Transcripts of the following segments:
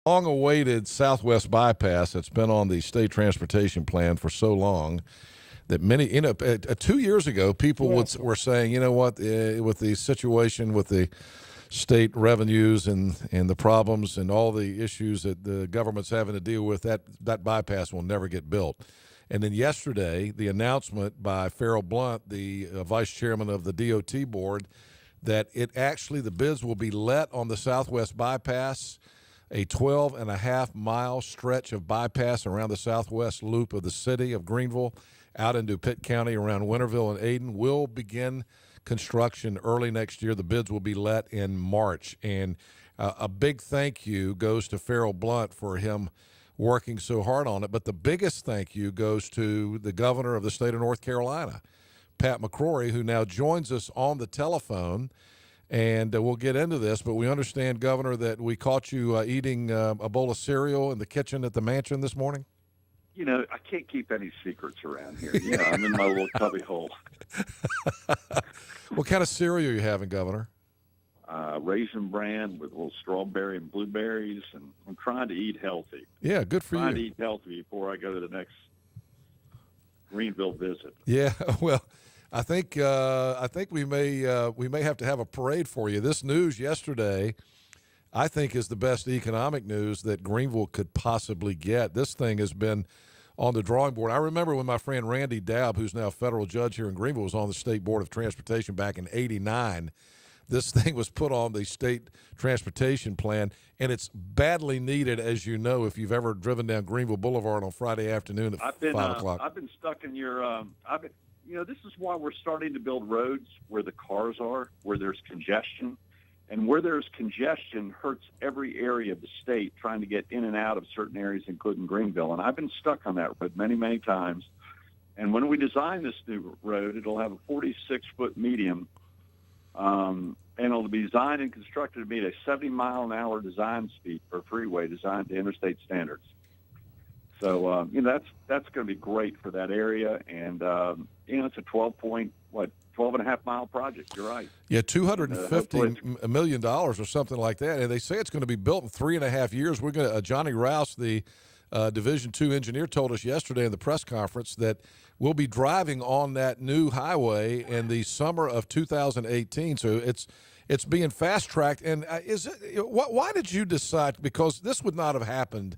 long-awaited Southwest bypass that's been on the state transportation plan for so long that many, 2 years ago, people were saying, you know what, with the situation with the state revenues and the problems and all the issues that the government's having to deal with, that bypass will never get built. And then yesterday, the announcement by Farrell Blunt, the vice chairman of the DOT board, that the bids will be let on the Southwest bypass, a 12.5-mile stretch of bypass around the southwest loop of the city of Greenville out into Pitt County around Winterville and Ayden, will begin construction early next year. The bids will be let in March. And a big thank you goes to Farrell Blunt for him working so hard on it. But the biggest thank you goes to the governor of the state of North Carolina, Pat McCrory, who now joins us on the telephone. And we'll get into this, but we understand, Governor, that we caught you eating a bowl of cereal in the kitchen at the mansion this morning. You know, I can't keep any secrets around here. You know, I'm in my little cubby hole. What kind of cereal are you having, Governor? Raisin Bran with a little strawberry and blueberries, and I'm trying to eat healthy. Yeah, good for you. Trying to eat healthy before I go to the next Greenville visit. Yeah, well, I think we may have to have a parade for you. This news yesterday, I think, is the best economic news that Greenville could possibly get. This thing has been on the drawing board. I remember when my friend Randy Dabb, who's now a federal judge here in Greenville, was on the State Board of Transportation back in '89. This thing was put on the state transportation plan, and it's badly needed, as you know, if you've ever driven down Greenville Boulevard on Friday afternoon at 5 o'clock. I've been stuck in your this is why we're starting to build roads where the cars are, where there's congestion. And where there's congestion hurts every area of the state trying to get in and out of certain areas, including Greenville. And I've been stuck on that road many, many times. And when we design this new road, it'll have a 46-foot medium, and it'll be designed and constructed to meet a 70-mile-an-hour design speed for a freeway designed to interstate standards. So, that's going to be great for that area. And, it's a 12.5-mile project. You're right. Yeah, $250 million or something like that. And they say it's going to be built in 3.5 years. We're going to, Johnny Rouse, the Division II engineer, told us yesterday in the press conference that we'll be driving on that new highway in the summer of 2018. So it's being fast-tracked. And why did you decide? Because this would not have happened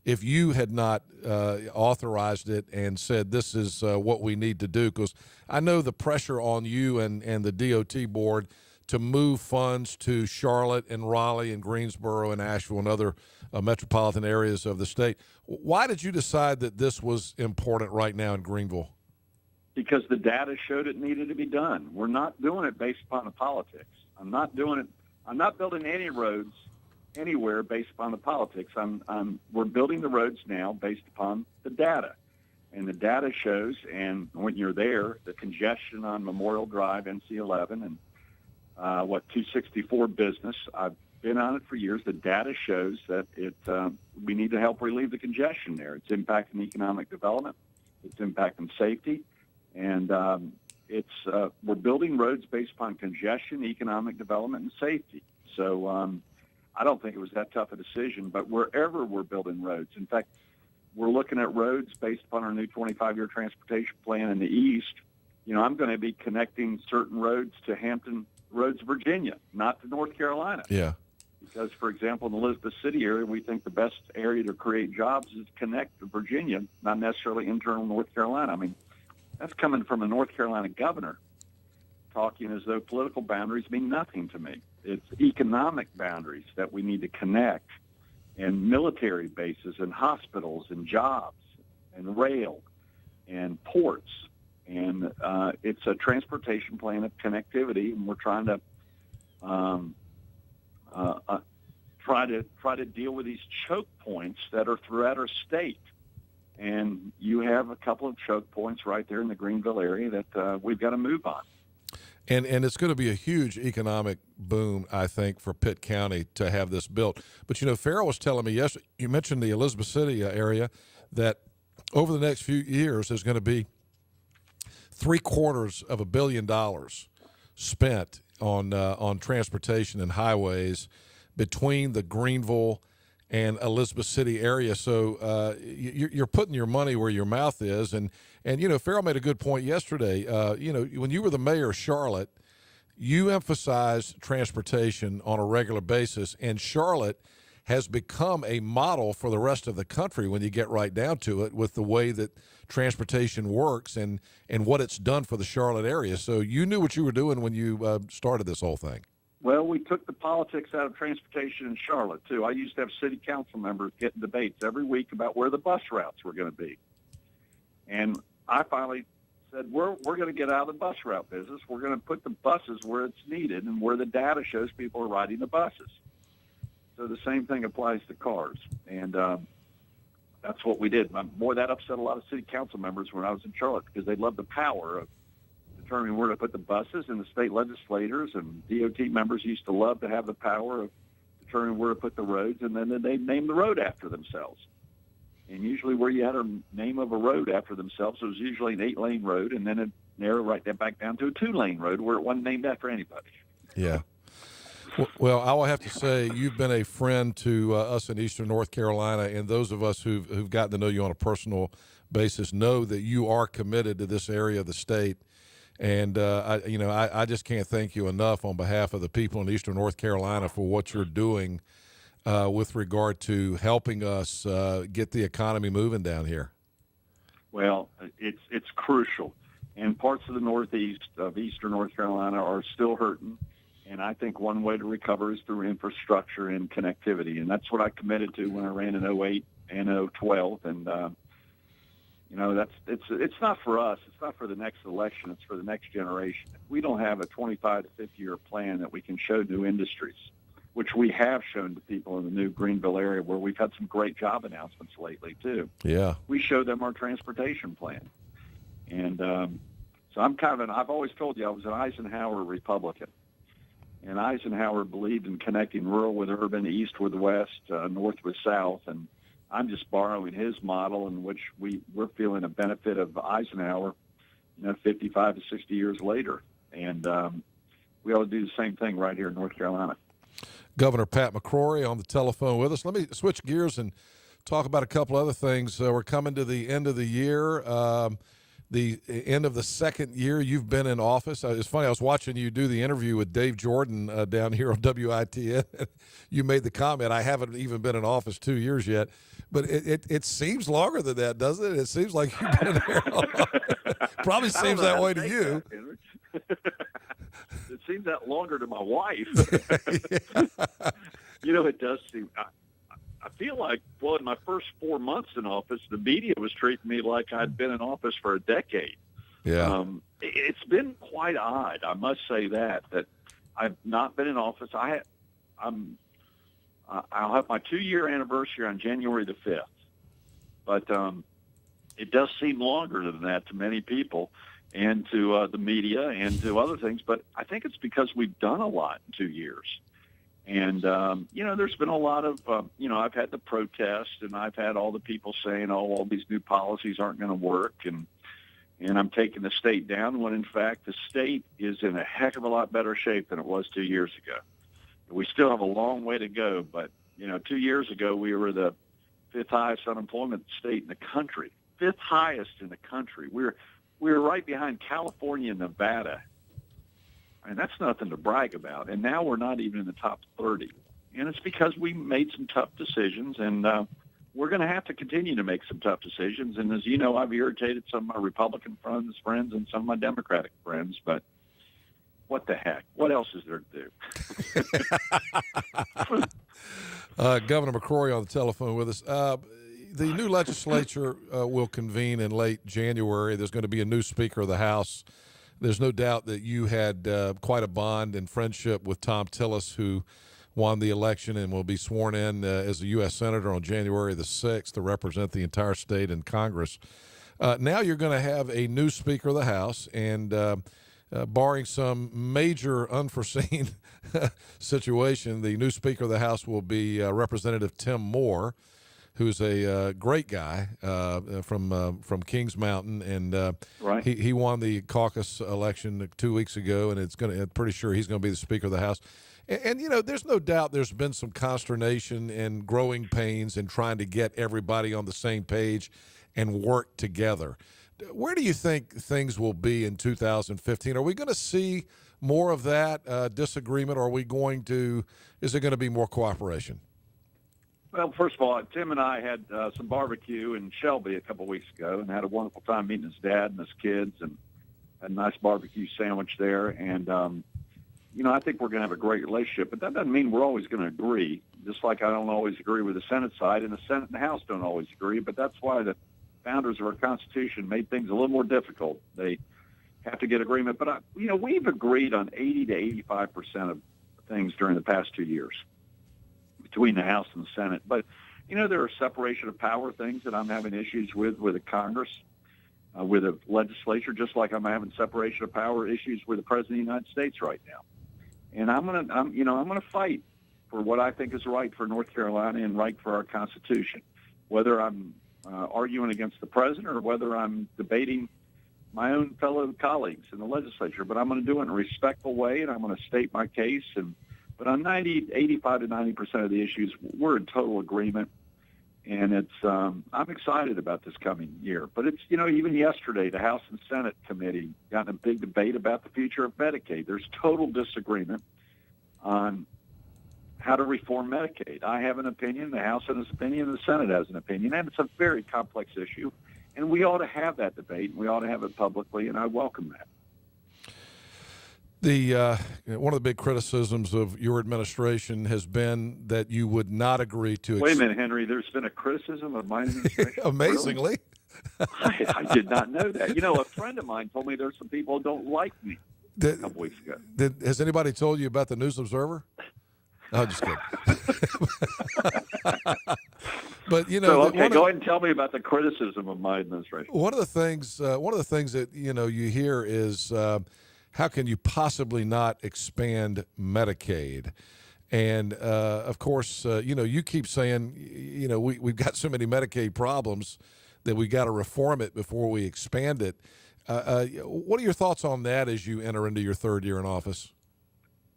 if you had not authorized it and said this is what we need to do. Because I know the pressure on you and the DOT board to move funds to Charlotte and Raleigh and Greensboro and Asheville and other metropolitan areas of the state. Why did you decide that this was important right now in Greenville? Because the data showed it needed to be done. We're not doing it based upon the politics. I'm not building any roads anywhere based upon the politics. We're building the roads now based upon the data. And the data shows, and when you're there, the congestion on Memorial Drive, NC11, and 264 business, I've been on it for years. The data shows that we need to help relieve the congestion there. It's impacting economic development. It's impacting safety. And we're building roads based upon congestion, economic development, and safety. So I don't think it was that tough a decision, but wherever we're building roads, in fact, we're looking at roads based upon our new 25-year transportation plan in the east. I'm going to be connecting certain roads to Hampton Roads, Virginia, not to North Carolina. Yeah. Because, for example, in the Elizabeth City area, we think the best area to create jobs is to connect to Virginia, not necessarily internal North Carolina. I mean, that's coming from a North Carolina governor talking as though political boundaries mean nothing to me. It's economic boundaries that we need to connect, and military bases and hospitals and jobs and rail and ports. And it's a transportation plan of connectivity, and we're trying to try to deal with these choke points that are throughout our state. And you have a couple of choke points right there in the Greenville area that we've got to move on. And it's going to be a huge economic boom, I think, for Pitt County to have this built. But, Farrell was telling me yesterday, you mentioned the Elizabeth City area, that over the next few years there's going to be $750 million spent on transportation and highways between the Greenville and Elizabeth City area. So you're putting your money where your mouth is. And Farrell made a good point yesterday. When you were the mayor of Charlotte, you emphasized transportation on a regular basis, and Charlotte has become a model for the rest of the country when you get right down to it, with the way that transportation works and what it's done for the Charlotte area. So you knew what you were doing when you started this whole thing. Well, we took the politics out of transportation in Charlotte, too. I used to have city council members getting debates every week about where the bus routes were going to be. And I finally said, we're going to get out of the bus route business. We're going to put the buses where it's needed and where the data shows people are riding the buses. So the same thing applies to cars. And that's what we did. Boy, that upset a lot of city council members when I was in Charlotte, because they loved the power of determining where to put the buses, and the state legislators and DOT members used to love to have the power of determining where to put the roads, and then they'd name the road after themselves. And usually where you had a name of a road after themselves, it was usually an 8-lane road, and then it narrowed right back down to a 2-lane road where it wasn't named after anybody. Yeah. Well, I will have to say you've been a friend to us in Eastern North Carolina, and those of us who've gotten to know you on a personal basis know that you are committed to this area of the state. And I just can't thank you enough on behalf of the people in Eastern North Carolina for what you're doing with regard to helping us get the economy moving down here. Well, it's crucial, and parts of the northeast of Eastern North Carolina are still hurting. And I think one way to recover is through infrastructure and connectivity, and that's what I committed to when I ran in 08 and 012. And it's not for us. It's not for the next election. It's for the next generation. If we don't have a 25 to 50 year plan that we can show new industries, which we have shown to people in the new Greenville area, where we've had some great job announcements lately too. Yeah, we show them our transportation plan, and so I've always told you I was an Eisenhower Republican. And Eisenhower believed in connecting rural with urban, east with west, north with south. And I'm just borrowing his model, in which we're feeling a benefit of Eisenhower, 55 to 60 years later. And we ought to do the same thing right here in North Carolina. Governor Pat McCrory on the telephone with us. Let me switch gears and talk about a couple other things. We're coming to the end of the year. The end of the second year you've been in office. It's funny, I was watching you do the interview with Dave Jordan down here on WITN. You made the comment, I haven't even been in office 2 years yet. But it seems longer than that, doesn't it? It seems like you've been in there. Probably seems that way to you. It seems that longer to my wife. It does seem... I feel like, in my first 4 months in office, the media was treating me like I'd been in office for a decade. Yeah. It's been quite odd, I must say that I've not been in office. I'll have my 2-year anniversary on January the 5th. But it does seem longer than that to many people and to the media and to other things. But I think it's because we've done a lot in 2 years. And, there's been a lot of, I've had the protest, and I've had all the people saying, all these new policies aren't going to work. And I'm taking the state down, when in fact the state is in a heck of a lot better shape than it was 2 years ago. We still have a long way to go, but, 2 years ago we were the 5th highest unemployment state in the country, 5th highest in the country. We were right behind California and Nevada. And that's nothing to brag about. And now we're not even in the top 30. And it's because we made some tough decisions, and we're going to have to continue to make some tough decisions. And as you know, I've irritated some of my Republican friends and some of my Democratic friends, but what the heck? What else is there to do? Governor McCrory on the telephone with us. The new legislature will convene in late January. There's going to be a new Speaker of the House. There's no doubt that you had quite a bond and friendship with Thom Tillis, who won the election and will be sworn in as a U.S. Senator on January the 6th to represent the entire state in Congress. Now you're going to have a new Speaker of the House, and barring some major unforeseen situation, the new Speaker of the House will be Representative Tim Moore, who's a great guy from Kings Mountain, and right. he won the caucus election 2 weeks ago, and I'm pretty sure he's going to be the Speaker of the House. And you know, there's no doubt there's been some consternation and growing pains in trying to get everybody on the same page and work together. Where do you think things will be in 2015? Are we going to see more of that disagreement, or is it going to be more cooperation? Well, first of all, Tim and I had some barbecue in Shelby a couple of weeks ago and had a wonderful time meeting his dad and his kids, and had a nice barbecue sandwich there. And, I think we're going to have a great relationship, but that doesn't mean we're always going to agree, just like I don't always agree with the Senate side, and the Senate and the House don't always agree. But that's why the founders of our Constitution made things a little more difficult. They have to get agreement. But, we've agreed on 80 to 85% of things during the past 2 years between the House and the Senate. But, there are separation of power things that I'm having issues with the Congress, with the legislature, just like I'm having separation of power issues with the President of the United States right now. And I'm gonna fight for what I think is right for North Carolina and right for our Constitution, whether I'm arguing against the president or whether I'm debating my own fellow colleagues in the legislature. But I'm going to do it in a respectful way, and I'm going to state my case. But on 85 to 90% of the issues, we're in total agreement. And I'm excited about this coming year. But it's, even yesterday, the House and Senate committee got in a big debate about the future of Medicaid. There's total disagreement on how to reform Medicaid. I have an opinion, the House has an opinion, and the Senate has an opinion. And it's a very complex issue. And we ought to have that debate, and we ought to have it publicly, and I welcome that. One of the big criticisms of your administration has been that you would not agree to. Wait a minute, Henry. There's been a criticism of my administration. Amazingly, really? I did not know that. A friend of mine told me there's some people who don't like me a couple weeks ago. Has anybody told you about the News Observer? No, just kidding. But so, okay, go ahead and tell me about the criticism of my administration. One of the things that you hear is, how can you possibly not expand Medicaid? And of course, you keep saying, we've got so many Medicaid problems that we got to reform it before we expand it. What are your thoughts on that as you enter into your third year in office?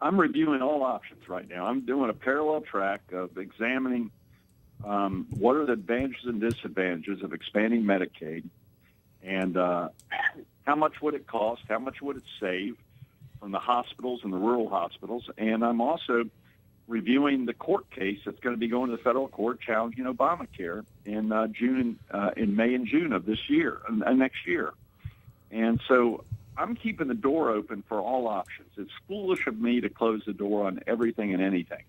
I'm reviewing all options right now. I'm doing a parallel track of examining what are the advantages and disadvantages of expanding Medicaid, and how much would it cost? How much would it save from the hospitals and the rural hospitals? And I'm also reviewing the court case that's going to be going to the federal court challenging Obamacare in May and June of this year, next year. And so I'm keeping the door open for all options. It's foolish of me to close the door on everything and anything.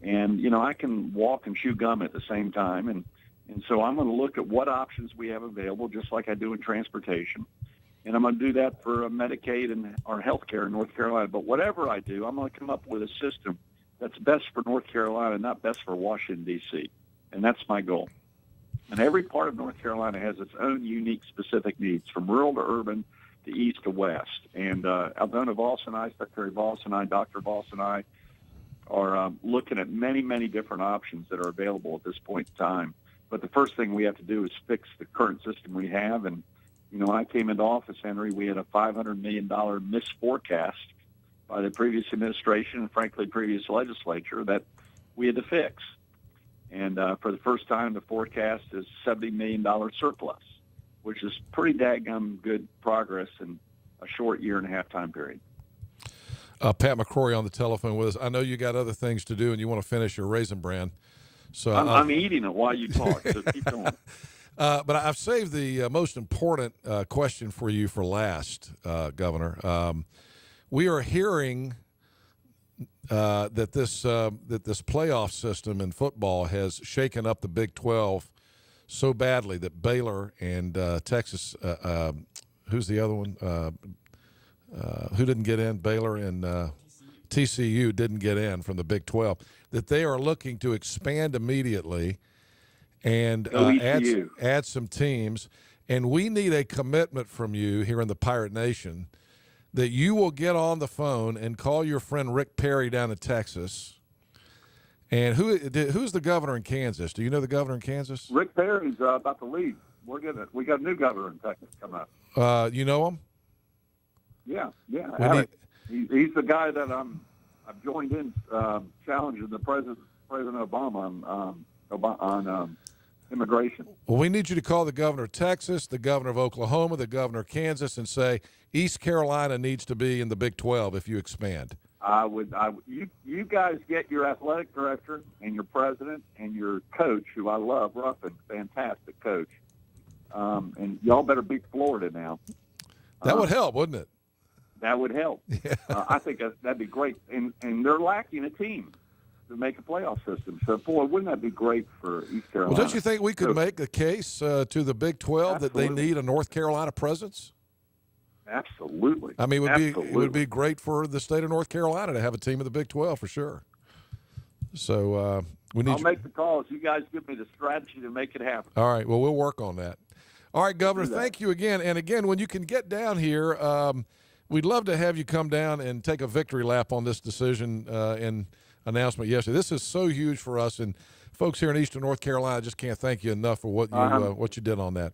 And, I can walk and chew gum at the same time. And so I'm going to look at what options we have available, just like I do in transportation. And I'm going to do that for Medicaid and our health care in North Carolina. But whatever I do, I'm going to come up with a system that's best for North Carolina, not best for Washington, D.C. And that's my goal. And every part of North Carolina has its own unique specific needs, from rural to urban to east to west. And Aldona Voss and I, Secretary Voss and I, Dr. Voss and I, are looking at many, many different options that are available at this point in time. But the first thing we have to do is fix the current system we have. And, when I came into office, Henry, we had a $500 million misforecast by the previous administration and, frankly, previous legislature that we had to fix. And for the first time, the forecast is $70 million surplus, which is pretty daggum good progress in a short year and a half time period. Pat McCrory on the telephone with us. I know you got other things to do and you want to finish your Raisin Bran. So I'm eating it while you talk, so keep going. But I've saved the most important question for you for last, Governor. We are hearing that this playoff system in football has shaken up the Big 12 so badly that Baylor and Texas, who's the other one? Who didn't get in? Baylor and TCU didn't get in from the Big 12. That they are looking to expand immediately and add some teams. And we need a commitment from you here in the Pirate Nation that you will get on the phone and call your friend Rick Perry down in Texas. And who's the governor in Kansas? Do you know the governor in Kansas? Rick Perry's about to leave. We got a new governor in Texas coming up. You know him? Yeah. He's the guy that I've joined in challenging the President Obama on immigration. Well, we need you to call the governor of Texas, the governor of Oklahoma, the governor of Kansas, and say East Carolina needs to be in the Big 12 if you expand. You guys get your athletic director and your president and your coach, who I love, Ruffin, fantastic coach, and y'all better beat Florida now. That would help, wouldn't it? That would help. Yeah. I think that'd be great. And they're lacking a team to make a playoff system. So, boy, wouldn't that be great for East Carolina? Well, don't you think we could make the case to the Big 12 that they need a North Carolina presence? Absolutely. I mean, it would be great for the state of North Carolina to have a team in the Big 12 for sure. So I'll make the calls. You guys give me the strategy to make it happen. All right. Well, we'll work on that. All right, Governor, thank you again. And again, when you can get down here, we'd love to have you come down and take a victory lap on this decision and announcement yesterday. This is so huge for us, and folks here in Eastern North Carolina just can't thank you enough for what you did on that.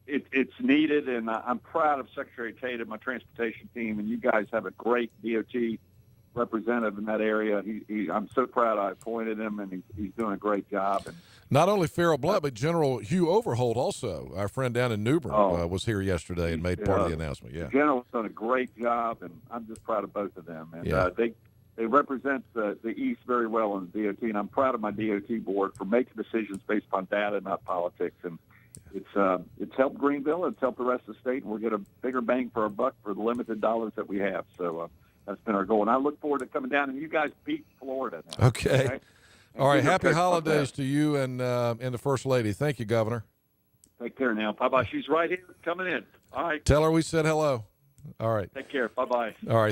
It's needed, and I'm proud of Secretary Tatum, my transportation team, and you guys have a great DOT representative in that area. I'm so proud I appointed him, and he's doing a great job. And not only Farrell Blunt, but General Hugh Overholt also, our friend down in New Bern, was here yesterday and made part of the announcement. Yeah, the General's done a great job, and I'm just proud of both of them. And they represent the East very well in the DOT, and I'm proud of my DOT board for making decisions based on data, not politics. And it's helped Greenville, it's helped the rest of the state, and we'll get a bigger bang for our buck for the limited dollars that we have. So that's been our goal, and I look forward to coming down and you guys beat Florida now. Okay. All right. Happy holidays to you and the First Lady. Thank you, Governor. Take care now. Bye-bye. She's right here coming in. All right. Tell her we said hello. All right. Take care. Bye-bye. All right.